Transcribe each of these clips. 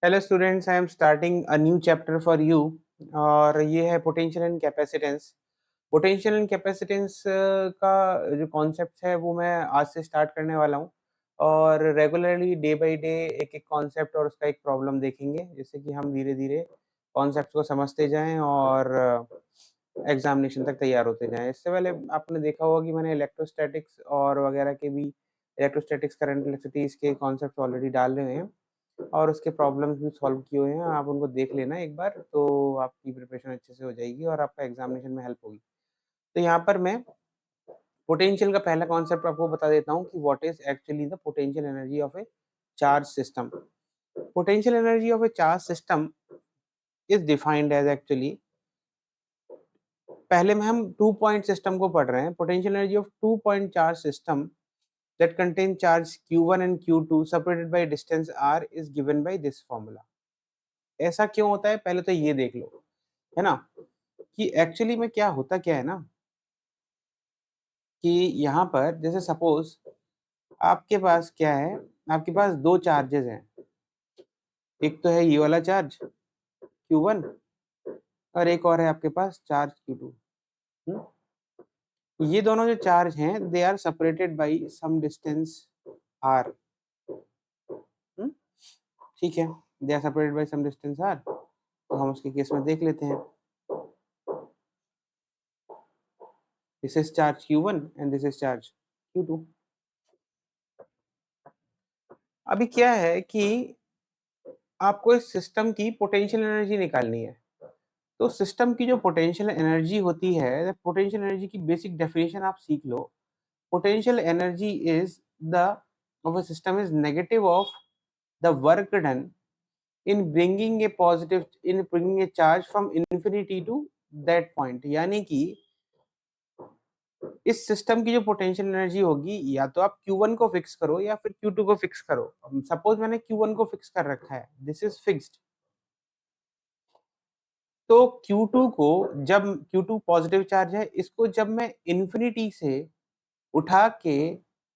Hello students, I am starting a new chapter for you. और ये है potential and capacitance. Potential and capacitance का जो concept है वो मैं आज से स्टार्ट करने वाला हूँ। और रेगुलरली डे बाय डे एक एक कॉन्सेप्ट और उसका एक प्रॉब्लम देखेंगे, जिससे कि हम धीरे धीरे कॉन्सेप्ट को समझते जाएं और एग्जामिनेशन तक तैयार होते जाएं। इससे पहले आपने देखा होगा कि मैंने इलेक्ट्रोस्टैटिक्स और वगैरह के भी इलेक्ट्रोस्टैटिक्स करंट इलेक्ट्रिसिटीज के कॉन्सेप्ट ऑलरेडी डाल रहे हैं और उसके प्रॉब्लम्स भी सॉल्व किए हुए हैं। आप उनको देख लेना एक बार, तो आपकी प्रिपरेशन अच्छे से हो जाएगी और आपका एग्जामिनेशन में हेल्प होगी। तो यहाँ पर मैं पोटेंशियल का पहला कॉन्सेप्ट आपको बता देता हूँ कि what is actually the potential energy of a charge system. Potential energy of a charge system is defined as actually, पहले में हम 2 पॉइंट सिस्टम को पढ़ रहे हैं। Potential energy of 2 point charge system that contain charge q1 and q2 separated by distance r is given by this formula। ऐसा क्यों होता है पहले तो ये देख लो, है ना, कि एक्चुअली में क्या होता क्या है ना, कि यहाँ पर जैसे सपोज आपके पास क्या है, आपके पास दो चार्जेस हैं। एक तो है ये वाला चार्ज q1 और एक और है आपके पास चार्ज q2। ये दोनों जो चार्ज हैं they are separated by some distance r। ठीक है, they are separated by some distance r। तो हम उसके केस में देख लेते हैं। This is charge q1 and this is charge q2। अभी क्या है कि आपको इस सिस्टम की पोटेंशियल एनर्जी निकालनी है। तो सिस्टम की जो पोटेंशियल एनर्जी होती है, पोटेंशियल एनर्जी की बेसिक डेफिनेशन आप सीख लो। Potential energy is the of a system is negative of the work done in bringing a positive, in bringing a charge from infinity to that point. यानी कि इस system की जो potential energy होगी, या तो आप Q1 को फिक्स करो या फिर Q2 को फिक्स करो। सपोज मैंने Q1 को फिक्स कर रखा है, दिस इज फिक्स्ड। तो Q2 को, जब Q2 पॉजिटिव चार्ज है, इसको जब मैं इन्फिनिटी से उठा के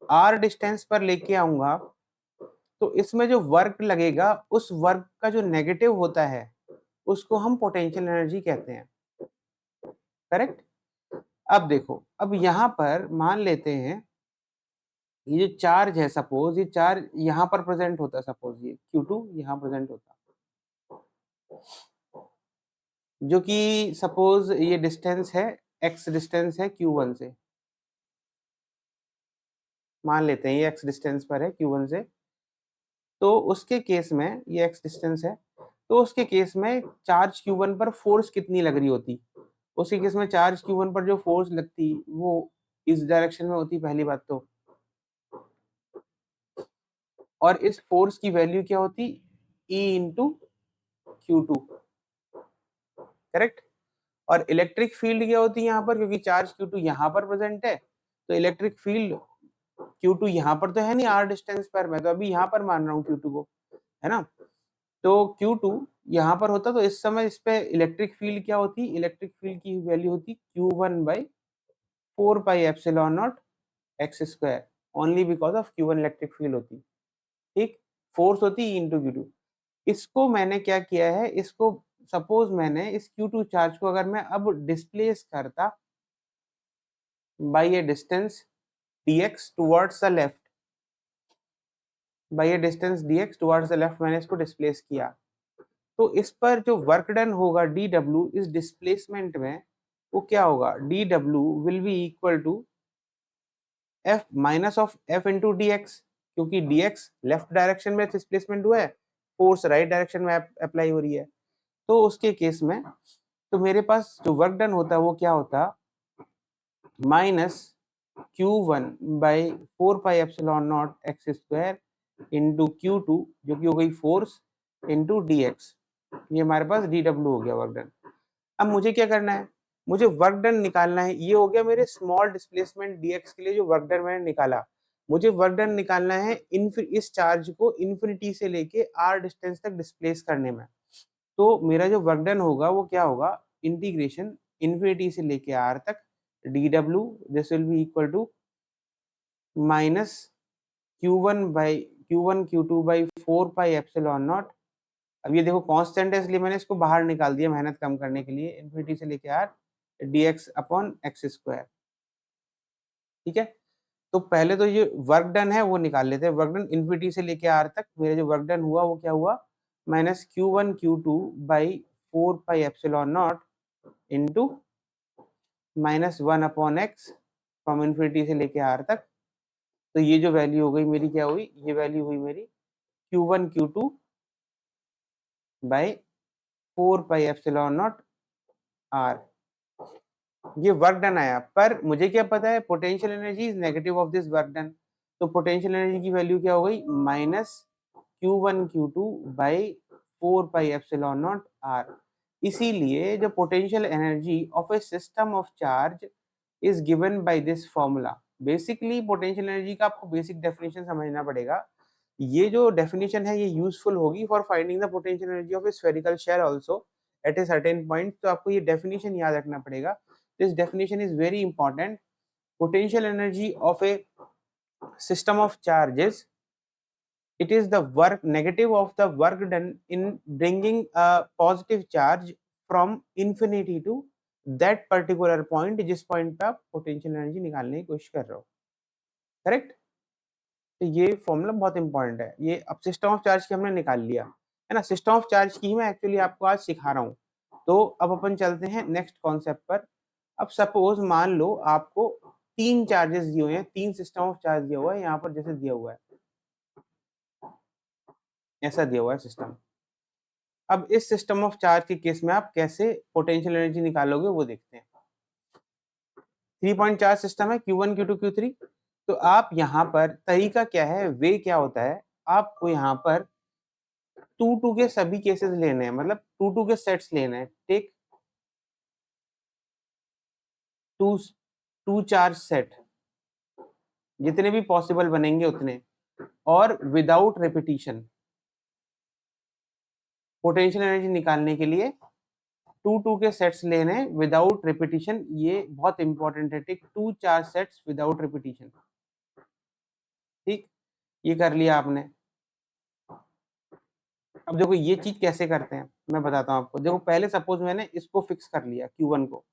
r डिस्टेंस पर लेके आऊंगा, तो इसमें जो वर्क लगेगा उस वर्क का जो नेगेटिव होता है उसको हम पोटेंशियल एनर्जी कहते हैं। करेक्ट। अब देखो, अब यहाँ पर मान लेते हैं ये जो चार्ज है, सपोज ये चार्ज यहाँ पर प्रेजेंट होता है, सपोज ये Q2 यहाँ प्रेजेंट होता, जो कि सपोज ये डिस्टेंस है, x डिस्टेंस है Q1 से। मान लेते हैं ये x डिस्टेंस पर है Q1 से। तो उसके केस में ये x डिस्टेंस है, तो उसके केस में चार्ज Q1 पर फोर्स कितनी लग रही होती, उसके केस में चार्ज Q1 पर जो फोर्स लगती वो इस डायरेक्शन में होती, पहली बात तो। और इस फोर्स की वैल्यू क्या होती, E इंटू Q2। करेक्ट। और इलेक्ट्रिक फील्ड क्या होती है यहाँ पर, क्योंकि चार्ज Q2 यहाँ पर प्रेजेंट है, तो इलेक्ट्रिक फील्ड Q2 यहाँ पर तो है नहीं r डिस्टेंस पर, मैं तो अभी यहाँ पर मान रहा हूँ Q2 को, है ना। तो Q2 यहाँ पर होता, तो इस समय इस पे इलेक्ट्रिक फील्ड क्या होती, इलेक्ट्रिक फील्ड की वैल्यू होती Q1 by 4 pi epsilon not x square, only because of Q1 electric field होती। ठीक, फोर्स होती E इंटू Q2। इसको मैंने क्या किया है, इसको सपोज मैंने इस Q2 चार्ज को अगर मैं अब डिस्प्लेस करता by a distance dx towards the left, by a distance dx towards the left, मैंने इसको डिस्प्लेस किया, तो इस पर जो वर्क डन होगा dw इस डिस्प्लेसमेंट में, वो क्या होगा, dw will be equal to f minus of f into dx, क्योंकि dx लेफ्ट डायरेक्शन में डिस्प्लेसमेंट हुआ है, फोर्स राइट डायरेक्शन में अप्लाई हो रही है। तो उसके केस में तो मेरे पास जो वर्क डन होता है वो क्या होता, minus Q1 by 4 pi epsilon not x square into Q2, जो कि हो गई फोर्स इंटू dx। ये हमारे पास dw हो गया वर्क डन। अब मुझे क्या करना है, मुझे वर्क डन निकालना है। ये हो गया मेरे स्मॉल डिस्प्लेसमेंट dx के लिए जो वर्क डन मैंने निकाला। मुझे वर्क डन निकालना है इस चार्ज को इन्फिनिटी से लेके r डिस्टेंस तक डिस्प्लेस करने में। तो मेरा जो वर्क डन होगा वो क्या होगा, इंटीग्रेशन इन्फिनिटी से लेके r तक dw, this will be equal to minus Q1 Q2 by 4 pi epsilon naught अब ये देखो कांस्टेंट है, इसलिए मैंने इसको बाहर निकाल दिया मेहनत कम करने के लिए, इन्फिनिटी से लेके r dx upon x square. ठीक है, तो पहले तो ये वर्क डन है वो निकाल लेते हैं। वर्क डन इन्फिनिटी से लेके आर तक मेरा जो वर्क डन हुआ वो क्या हुआ, minus Q1 Q2 by 4 pi epsilon naught into -1/x from infinity से लेके आर तक। तो ये जो वैल्यू हो गई मेरी क्या हुई, ये वैल्यू हुई मेरी Q1 Q2 by 4 pi epsilon naught r. ये वर्क डन आया, पर मुझे क्या पता है potential energy is negative of this work done. तो पोटेंशियल एनर्जी की वैल्यू क्या हो गई, minus Q1 Q2 by 4 pi epsilon naught r. इसीलिए जो potential energy of a system of charge is given by this formula. Basically potential energy का आपको basic definition समझना पड़ेगा। ये जो डेफिनेशन है ये यूजफुल होगी for finding the potential energy of a spherical shell also at a certain point. तो आपको ये डेफिनेशन याद रखना पड़ेगा। This definition is very important. Potential energy of a system of charges, it is the work negative of the work done in bringing a positive charge from infinity to that particular point, जिस point पे आप potential energy निकालने की कोशिश कर रहे हो। Correct, तो ये फॉर्मूला बहुत इंपॉर्टेंट है। ये अब सिस्टम ऑफ चार्ज की हमने निकाल लिया है ना, सिस्टम ऑफ चार्ज की मैं एक्चुअली आपको आज सिखा रहा हूँ। तो अब अपन चलते हैं नेक्स्ट कॉन्सेप्ट पर। अब सपोज मान लो आपको 3 चार्जेस दिए हुए हैं, 3 सिस्टम ऑफ चार्ज दिया हुआ है, यहाँ पर जैसे दिया हुआ है, ऐसा दिया हुआ है सिस्टम। अब इस सिस्टम ऑफ चार्ज के केस में आप कैसे पोटेंशियल एनर्जी निकालोगे वो देखते हैं। 3 पॉइंट चार्ज सिस्टम है, Q1 Q2 Q3। तो आप यहाँ पर तरीका क्या है, वे क्या होता है, आपको यहाँ पर 2 के सभी केसेस लेने हैं, मतलब 2 के सेट्स लेने हैं। टेक 2 चार्ज सेट, जितने भी पॉसिबल बनेंगे उतने, और विदाउट रिपीटिशन। पोटेंशियल एनर्जी निकालने के लिए 2 के सेट्स लेने विदाउट रिपीटिशन। ये बहुत इंपॉर्टेंट है। Take 2 charge sets without repetition. ठीक, ये कर लिया आपने। अब देखो ये चीज कैसे करते हैं मैं बताता हूँ आपको। देखो पहले सपोज मैंने इसको फिक्स कर लिया Q1 को,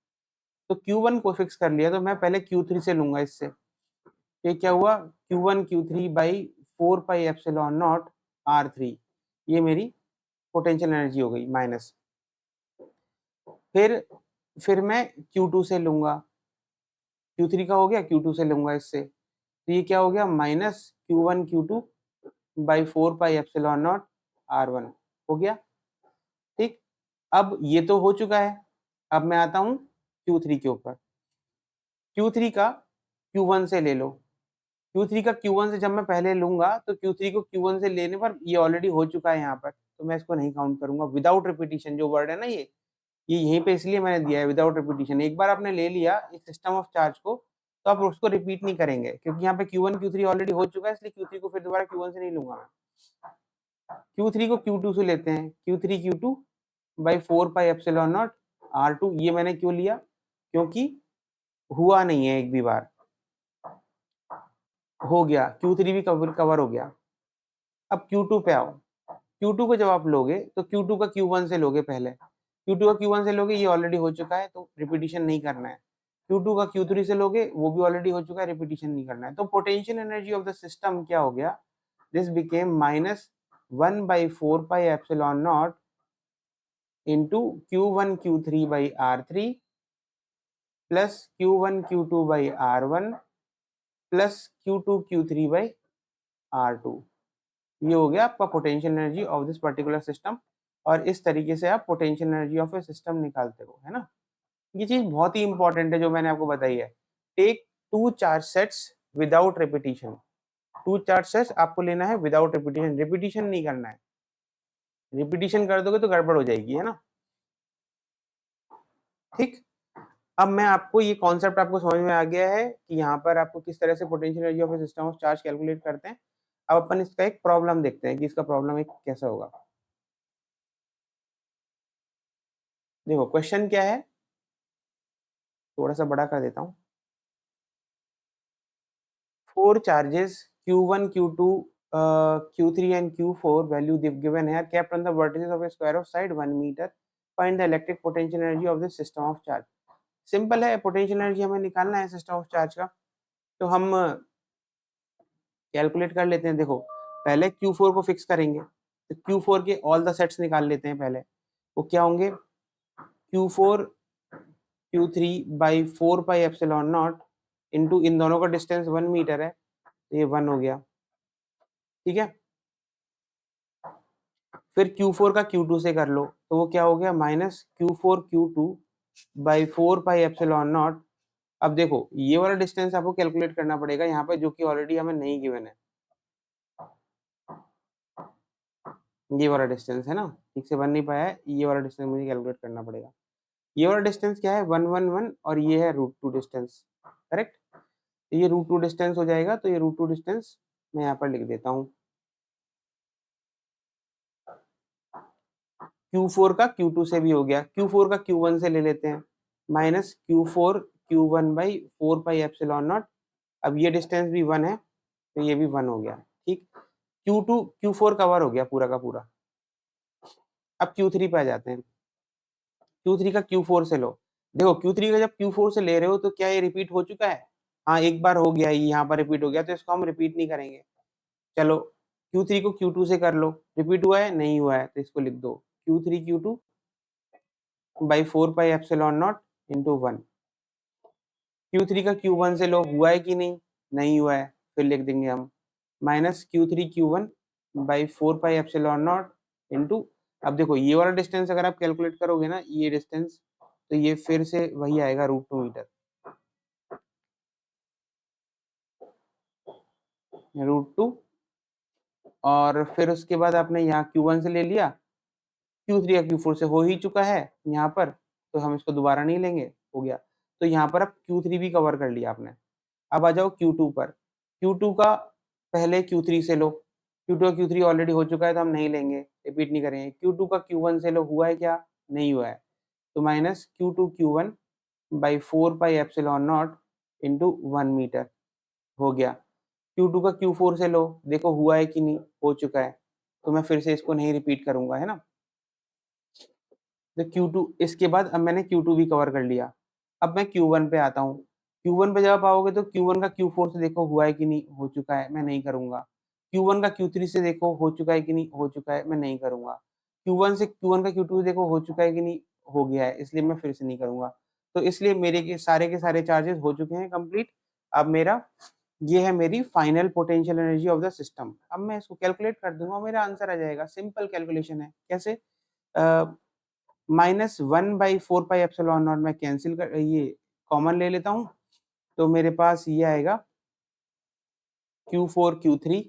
तो Q1 को फिक्स कर लिया तो मैं पहले Q3 से लूंगा इससे। ये क्या हुआ, Q1 Q3 by 4 pi epsilon not R3। ये मेरी पोटेंशियल एनर्जी हो गई माइनस। फिर मैं Q2 से लूंगा, Q3 का हो गया, Q2 से लूंगा इससे, तो ये क्या हो गया, minus Q1 Q2 by 4 pi epsilon not R1 हो गया। ठीक, अब ये तो हो चुका है। अब मैं आता हूँ Q3 के ऊपर। Q3 का Q1 से ले लो। Q3 का Q1 से जब मैं पहले लूंगा तो Q3 को Q1 से लेने पर ये ऑलरेडी हो चुका है यहाँ पर, तो मैं इसको नहीं काउंट करूंगा। विदाउट रिपीटिशन जो वर्ड है ना, ये यहीं पे इसलिए मैंने दिया है विदाउट रिपीटिशन। एक बार आपने ले लिया एक सिस्टम ऑफ चार्ज को तो आप उसको रिपीट नहीं करेंगे, क्योंकि यहाँ पे Q1 Q3 ऑलरेडी हो चुका है, इसलिए Q3 को फिर दोबारा Q1 से नहीं लूंगा मैं। Q3 को Q2 से लेते हैं, Q3 Q2 by 4 pi epsilon not R2। ये मैंने क्यों लिया, क्योंकि हुआ नहीं है एक भी बार, हो गया, Q3 भी कवर हो गया। अब Q2 पे आओ। Q2 को जब आप लोगे तो Q2 का Q1 से लोगे पहले, Q2 का Q1 से लोगे, ये ऑलरेडी हो चुका है तो रिपीटिशन नहीं करना है। Q2 का Q3 से लोगे, वो भी ऑलरेडी हो चुका है, रिपीटिशन नहीं करना है। तो potential energy of the system क्या हो गया, this became minus 1/4 pi epsilon naught into Q1 Q3 by R3 plus Q1 Q2 by R1 plus Q2 Q3 by R2। ये हो गया आपका potential energy of this particular system. और इस तरीके से आप potential energy of a system निकालते हो, है ना। ये चीज बहुत ही इंपॉर्टेंट है जो मैंने आपको बताई है। Take 2 charge sets without repetition. 2 charge sets आपको लेना है विदाउट रिपीटिशन, रिपीटिशन नहीं करना है। रिपीटिशन कर दोगे तो गड़बड़ हो जाएगी, है ना। ठीक, अब मैं आपको ये कॉन्सेप्ट आपको समझ में आ गया है कि यहाँ पर आपको किस तरह से potential energy of a system of charge calculate करते हैं। अब अपन इसका एक प्रॉब्लम देखते हैं कि इसका प्रॉब्लम एक कैसा होगा। देखो क्वेश्चन क्या है, थोड़ा सा बड़ा कर देता हूँ। 4 charges Q1 Q2 Q3 and Q4 value they've given here, kept on the vertices of a square of side 1 meter. Find the electric potential energy of the system of charge. Simple है, potential energy हमें निकालना है system of charge का, तो हम calculate कर लेते हैं। देखो पहले Q4 को फिक्स करेंगे, तो Q4 के ऑल द सेट्स निकाल लेते हैं पहले। वो क्या होंगे, Q4 Q3 by 4 pi epsilon naught into इन दोनों का डिस्टेंस 1 मीटर है, तो ये 1 हो गया, ठीक है। फिर Q4 का Q2 से कर लो, तो वो क्या हो गया, minus Q4 Q2 by 4 pi epsilon naught. अब देखो ये वाला डिस्टेंस आपको कैलकुलेट करना पड़ेगा यहाँ पे, जो कि ऑलरेडी हमें नहीं गिवन है। ये वाला डिस्टेंस है ना, ठीक से बन नहीं पाया है, ये वाला डिस्टेंस मुझे कैलकुलेट करना पड़ेगा। ये वाला डिस्टेंस क्या है, 111 और ये है √2 डिस्टेंस, करेक्ट। तो ये √2 डिस्टेंस हो जाएगा, तो ये √2 डिस्टेंस मैं यहाँ पर लिख देता हूँ। Q4 का Q2 से भी हो गया, Q4 का Q1 से ले लेते हैं, minus Q4 Q1 by 4 pi epsilon naught. अब ये डिस्टेंस भी 1 है, तो ये भी 1 हो गया, ठीक। Q2 Q4 कवर हो गया पूरा का पूरा। अब Q3 पे आ जाते हैं, Q3 का Q4 से लो। देखो Q3 का जब Q4 से ले रहे हो तो क्या ये रिपीट हो चुका है, हाँ एक बार हो गया, ये यहाँ पर रिपीट हो गया, तो इसको हम रिपीट नहीं करेंगे। चलो Q3 को Q2 से कर लो, रिपीट हुआ है, नहीं हुआ है, तो इसको लिख दो Q3 Q2 by 4 pi epsilon naught into 1। Q3 का Q1 से लो, हुआ है कि नहीं, नहीं हुआ है, फिर लिख देंगे हम minus Q3 Q1 by 4 pi epsilon naught into. अब देखो ये वाला डिस्टेंस अगर आप कैलकुलेट करोगे ना, ये डिस्टेंस, तो ये फिर से वही आएगा √2 मीटर, √2। और फिर उसके बाद आपने यहाँ Q1 से ले लिया, Q3 या Q4 से हो ही चुका है यहाँ पर, तो हम इसको दोबारा नहीं लेंगे, हो गया। तो यहाँ पर अब Q3 भी कवर कर लिया आपने। अब आ जाओ Q2 पर, Q2 का पहले Q3 से लो, Q2 का Q3 ऑलरेडी हो चुका है, तो हम नहीं लेंगे, रिपीट नहीं करेंगे। Q2 का Q1 से लो, हुआ है क्या, नहीं हुआ है, तो minus Q2 Q1 by 4 pi epsilon naught into 1 metre हो गया। Q2 का Q4 से लो, देखो हुआ है कि नहीं, हो चुका है, तो मैं फिर से इसको नहीं रिपीट करूंगा, है ना। तो Q2 इसके बाद अब मैंने Q2 भी कवर कर लिया। अब मैं Q1 पे आता हूँ। Q1 पे जब आप आओगे तो Q1 का Q4 से देखो हुआ है कि नहीं, हो चुका है, मैं नहीं करूंगा। Q1 का Q3 से देखो हो चुका है कि नहीं, हो चुका है, मैं नहीं करूंगा। Q1 का Q2 से देखो हो चुका है कि नहीं, हो गया है, इसलिए मैं फिर से नहीं करूंगा। तो इसलिए मेरे के सारे चार्जेस हो चुके हैं कंप्लीट। अब मेरा ये है मेरी final potential energy of the system. अब मैं इसको कैलकुलेट कर दूंगा, मेरा आंसर आ जाएगा। सिंपल कैलकुलेशन है, कैसे, माइनस 1/4 पाई एप्सिलॉन नॉट मैं कैंसिल कर, ये कॉमन ले लेता हूँ, तो मेरे पास ये आएगा Q4 Q3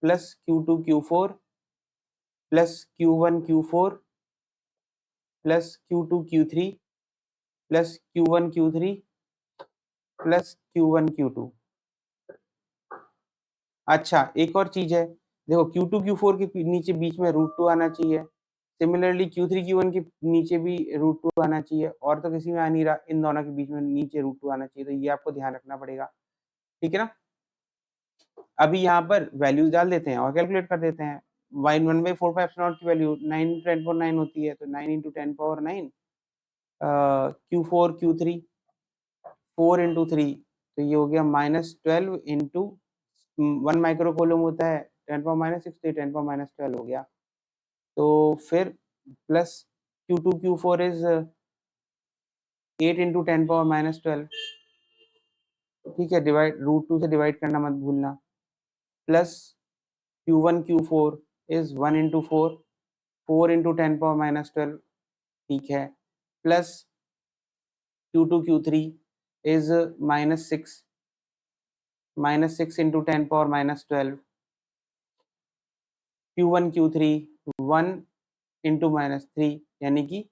plus Q2 Q4 plus Q1 Q4 plus Q2 Q3 plus Q1 Q3 plus Q1 Q2। अच्छा एक और चीज है, देखो Q2 Q4 के नीचे बीच में √2 आना चाहिए, सिमिलरली Q3 Q1 के नीचे भी √2 आना चाहिए, और तो किसी में आ नहीं रहा, इन दोनों के बीच में नीचे √2 आना चाहिए, तो ये आपको ध्यान रखना पड़ेगा, ठीक है ना। अभी यहाँ पर वैल्यूज डाल देते हैं और कैलकुलेट कर देते हैं। 1/4 पाई एप्सिलॉन नॉट की वैल्यू 9 × 10⁻9 होती है, तो 9 × 10⁻9 Q4 Q3 4 × 3, तो ये हो गया -12 इंटू 1 माइक्रो कूलम होता है 10⁻⁻6, तो 10⁻12 हो गया। तो फिर प्लस Q2 Q4 इज 8 × 10⁻12, ठीक है, डिवाइड √2 से डिवाइड करना मत भूलना, प्लस Q1 Q4 इज 1 × 4 4 × 10⁻12, ठीक है, plus Q2 Q3 is -6 × 10⁻12, Q1 Q3 1 × -3, यानी कि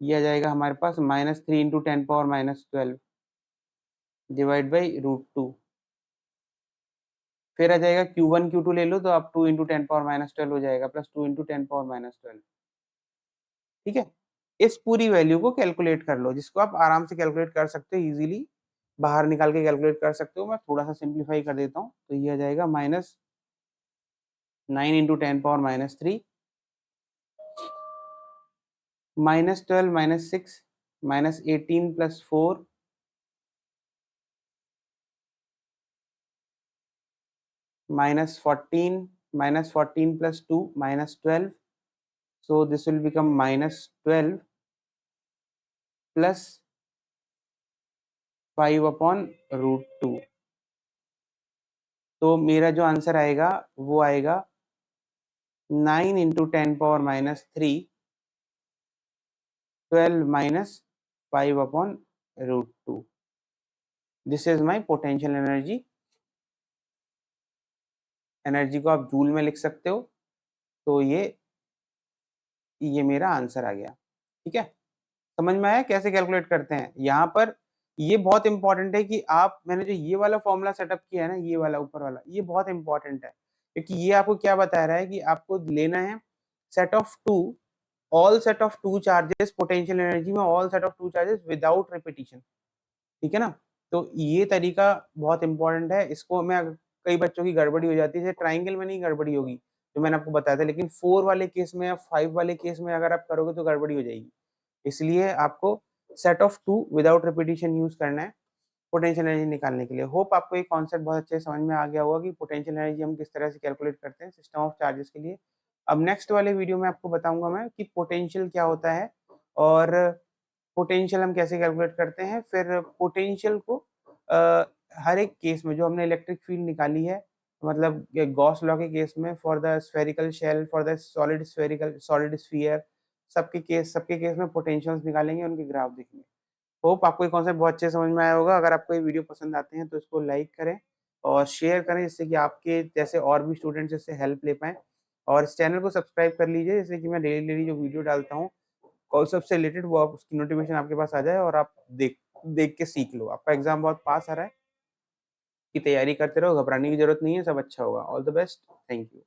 ये आ जाएगा हमारे पास -3 × 10⁻12 डिवाइड बाई √2। फिर आ जाएगा Q1 Q2 ले लो तो आप 2 × 10⁻12 हो जाएगा, प्लस 2 × 10⁻12, ठीक है। इस पूरी वैल्यू को कैलकुलेट कर लो, जिसको आप आराम से कैलकुलेट कर सकते हो, इजीली बाहर निकाल के कैलकुलेट कर सकते हो। मैं थोड़ा सा सिंप्लीफाई कर देता हूँ, तो ये आ जाएगा 9 into 10 power minus 3 minus 12 minus 6 minus 18 plus 4 minus 14 plus 2 minus 12. So this will become minus 12 plus 5 upon root 2. तो मेरा जो आंसर आएगा वो आएगा 9 into 10 power minus 3 12 minus 5 upon root 2. This is my potential energy. Energy को आप joule में लिख सकते हो। तो ये मेरा आंसर आ गया। ठीक है, समझ में आया कैसे कैलकुलेट करते हैं। यहाँ पर ये बहुत इंपॉर्टेंट है कि आप, मैंने जो ये वाला फॉर्मूला सेटअप किया है ना, ये वाला ऊपर वाला, ये बहुत इंपॉर्टेंट है क्योंकि ये आपको क्या बता रहा है कि आपको लेना है set of two, all set of two charges potential energy में, all set of two charges without repetition. ठीक है ना, तो ये तरीका बहुत इंपॉर्टेंट है। इसको मैं, कई बच्चों की गड़बड़ी हो जाती है, ट्राइंगल में नहीं गड़बड़ी होगी जो मैंने आपको बताया था, लेकिन 4 वाले केस में या 5 वाले केस में अगर आप करोगे तो गड़बड़ी हो जाएगी। इसलिए आपको set of two without repetition use करना है पोटेंशियल एनर्जी निकालने के लिए। होप आपको ये कॉन्सेप्ट बहुत अच्छे से समझ में आ गया होगा कि पोटेंशियल एनर्जी हम किस तरह से कैलकुलेट करते हैं सिस्टम ऑफ चार्जेस के लिए। अब नेक्स्ट वाले वीडियो में आपको बताऊंगा मैं कि पोटेंशियल क्या होता है और पोटेंशियल हम कैसे कैलकुलेट करते हैं। फिर पोटेंशियल को हर एक केस में जो हमने इलेक्ट्रिक फील्ड निकाली है, मतलब गॉस लॉ के केस में for the spherical shell, for the solid sphere, सबके केस में पोटेंशियल्स निकालेंगे, उनके ग्राफ देखेंगे। होप आपको ये कॉन्सेप्ट बहुत अच्छे से समझ में आया होगा। अगर आपको ये वीडियो पसंद आते हैं तो इसको लाइक करें और शेयर करें जिससे कि आपके जैसे और भी स्टूडेंट्स इससे हेल्प ले पाएँ, और इस चैनल को सब्सक्राइब कर लीजिए जिससे कि मैं डेली जो वीडियो डालता हूँ कॉन्सेप्ट से रिलेटेड वो आप उसकी नोटिफिकेशन आपके पास आ जाए और आप देख देख के सीख लो। आपका एग्जाम बहुत पास आ रहा है, की तैयारी करते रहो, घबराने की जरूरत नहीं है, सब अच्छा होगा। All the best, thank you.